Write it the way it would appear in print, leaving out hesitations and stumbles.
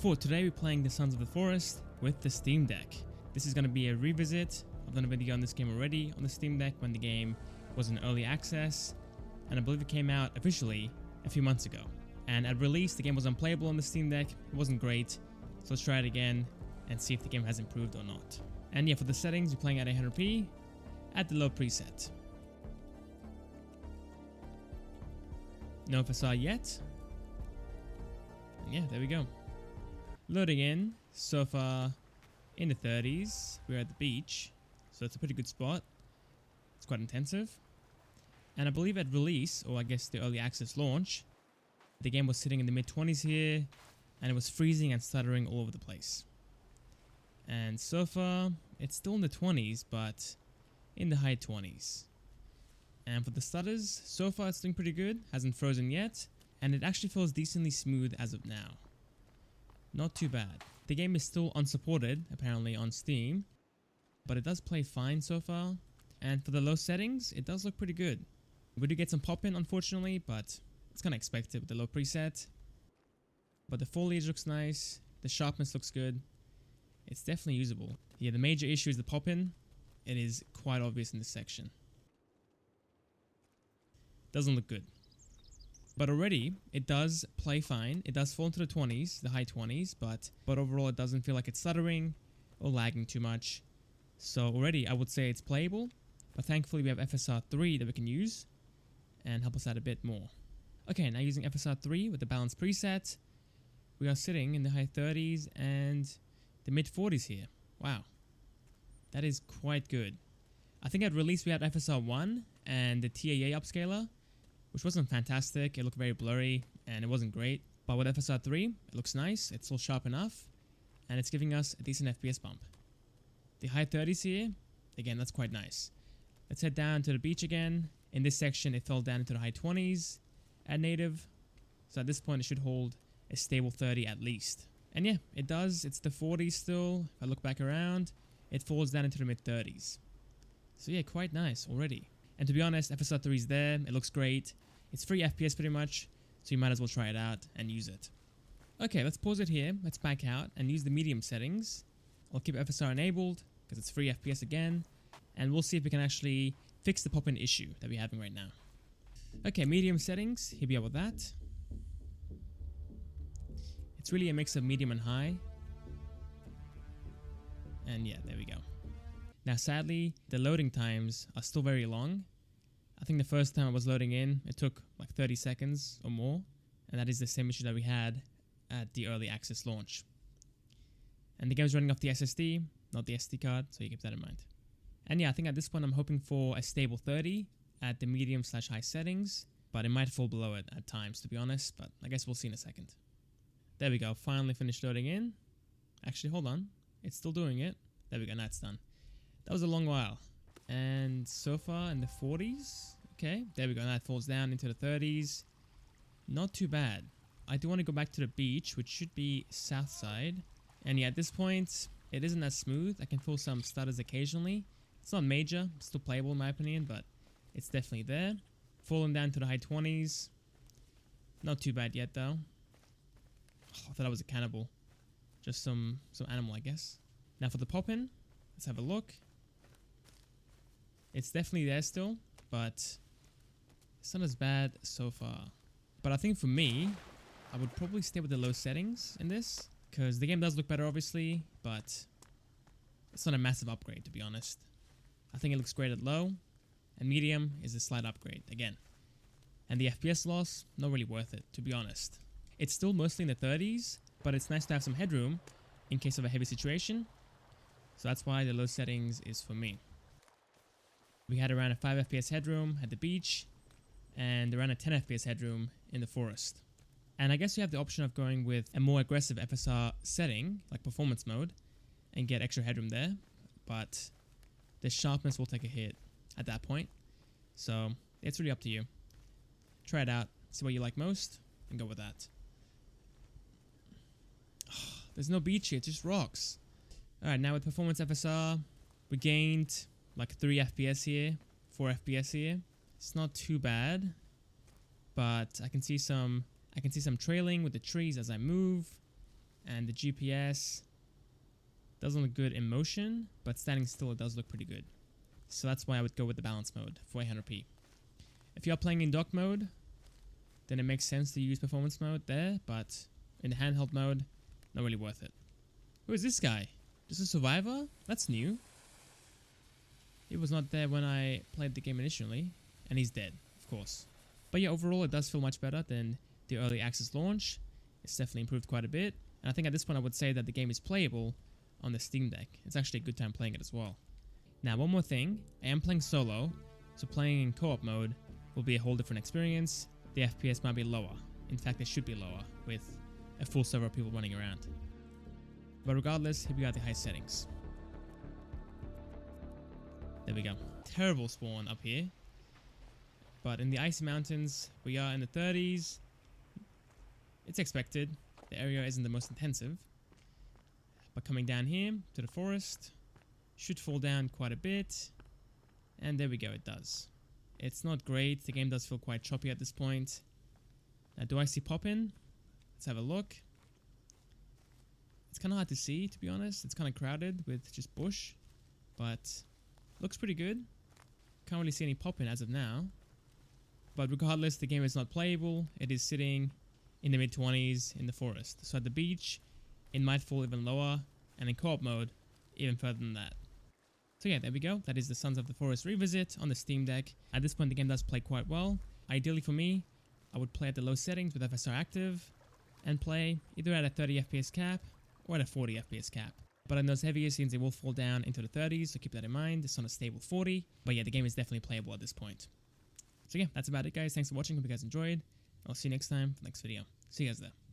For today we're playing the Sons of the Forest with the Steam Deck. This is going to be a revisit. I've done a video on this game already on the Steam Deck when the game was in early access, and I believe it came out officially a few months ago. And at release the game was unplayable on the Steam Deck, it wasn't great, so let's try it again and see if the game has improved or not. And yeah, for the settings you're playing at 800p at the low preset. No FSR yet. And yeah, there we go. Loading in, so far in the 30s, we're at the beach, so it's a pretty good spot. It's quite intensive. And I believe at release, or I guess the early access launch, the game was sitting in the mid-20s here, and it was freezing and stuttering all over the place. And so far, it's still in the 20s, but in the high 20s. And for the stutters, so far it's doing pretty good, hasn't frozen yet, and it actually feels decently smooth as of now. Not too bad. The game is still unsupported, apparently, on Steam, but it does play fine so far. And for the low settings, it does look pretty good. We do get some pop-in, unfortunately, but it's kind of expected with the low preset. But the foliage looks nice, the sharpness looks good. It's definitely usable. Yeah, the major issue is the pop-in. It is quite obvious in this section. Doesn't look good. But already, it does play fine. It does fall into the 20s, the high 20s, but overall it doesn't feel like it's stuttering or lagging too much. So already I would say it's playable, but thankfully we have FSR 3 that we can use and help us out a bit more. Okay, now using FSR 3 with the balanced preset, we are sitting in the high 30s and the mid 40s here. Wow, that is quite good. I think at release we had FSR 1 and the TAA upscaler, which wasn't fantastic. It looked very blurry and it wasn't great. But with FSR 3, it looks nice, it's still sharp enough, and it's giving us a decent FPS bump. The high 30s here, again, that's quite nice. Let's head down to the beach again. In this section, it fell down into the high 20s at native. So at this point, it should hold a stable 30 at least. And yeah, it does. It's the 40s still. If I look back around, it falls down into the mid 30s. So yeah, quite nice already. And to be honest, FSR 3 is there. It looks great. It's free FPS pretty much, so you might as well try it out and use it. Okay, let's pause it here. Let's back out and use the medium settings. I'll keep FSR enabled because it's free FPS again, and we'll see if we can actually fix the pop-in issue that we're having right now. Okay, medium settings. Here we are with that. It's really a mix of medium and high. And yeah, there we go. Now sadly, the loading times are still very long. I think the first time I was loading in, it took like 30 seconds or more, and that is the same issue that we had at the early access launch. And the game's running off the SSD, not the SD card, so you keep that in mind. And yeah, I think at this point I'm hoping for a stable 30 at the medium/high settings, but it might fall below it at times, to be honest, but I guess we'll see in a second. There we go, finally finished loading in. Actually, hold on, it's still doing it. There we go, now it's done. That was a long while. And so far in the 40s. Okay, there we go. Now it falls down into the 30s. Not too bad. I do want to go back to the beach, which should be south side. And yeah, at this point, it isn't as smooth. I can feel some stutters occasionally. It's not major, it's still playable in my opinion, but it's definitely there. Falling down to the high 20s. Not too bad yet though. Oh, I thought I was a cannibal. Just some animal, I guess. Now for the pop-in, let's have a look. It's definitely there still, but it's not as bad so far. But I think for me, I would probably stay with the low settings in this, because the game does look better obviously, but it's not a massive upgrade to be honest. I think it looks great at low, and medium is a slight upgrade again. And the FPS loss, not really worth it to be honest. It's still mostly in the 30s, but it's nice to have some headroom in case of a heavy situation. So that's why the low settings is for me. We had around a 5 FPS headroom at the beach, and around a 10 FPS headroom in the forest. And I guess you have the option of going with a more aggressive FSR setting, like performance mode, and get extra headroom there, but the sharpness will take a hit at that point. So it's really up to you. Try it out, see what you like most, and go with that. Oh, there's no beach here, it's just rocks. Alright, now with performance FSR, we gained like 3 FPS here, 4 FPS here. It's not too bad, but I can see some trailing with the trees as I move. And the GPS doesn't look good in motion, but standing still it does look pretty good. So that's why I would go with the balance mode for 800p. If you are playing in dock mode, then it makes sense to use performance mode there, but in the handheld mode, not really worth it. Who is this guy? Just a survivor? That's new. He was not there when I played the game initially, and he's dead, of course. But yeah, overall it does feel much better than the early access launch. It's definitely improved quite a bit, and I think at this point I would say that the game is playable on the Steam Deck. It's actually a good time playing it as well. Now one more thing, I am playing solo, so playing in co-op mode will be a whole different experience. The FPS might be lower. In fact, it should be lower with a full server of people running around. But regardless, here we are at the high settings. There we go. Terrible spawn up here. But in the icy mountains, we are in the 30s. It's expected. The area isn't the most intensive. But coming down here to the forest, should fall down quite a bit. And there we go, it does. It's not great. The game does feel quite choppy at this point. Now, do I see pop-in? Let's have a look. It's kind of hard to see, to be honest. It's kind of crowded with just bush. But looks pretty good. Can't really see any pop-in as of now. But regardless, the game is not playable. It is sitting in the mid-20s in the forest. So at the beach, it might fall even lower. And in co-op mode, even further than that. So yeah, there we go. That is the Sons of the Forest Revisit on the Steam Deck. At this point, the game does play quite well. Ideally for me, I would play at the low settings with FSR active and play either at a 30 FPS cap or at a 40 FPS cap. But in those heavier scenes, it will fall down into the 30s, so keep that in mind. It's on a stable 40. But yeah, the game is definitely playable at this point. So yeah, that's about it, guys. Thanks for watching. Hope you guys enjoyed. I'll see you next time for the next video. See you guys there.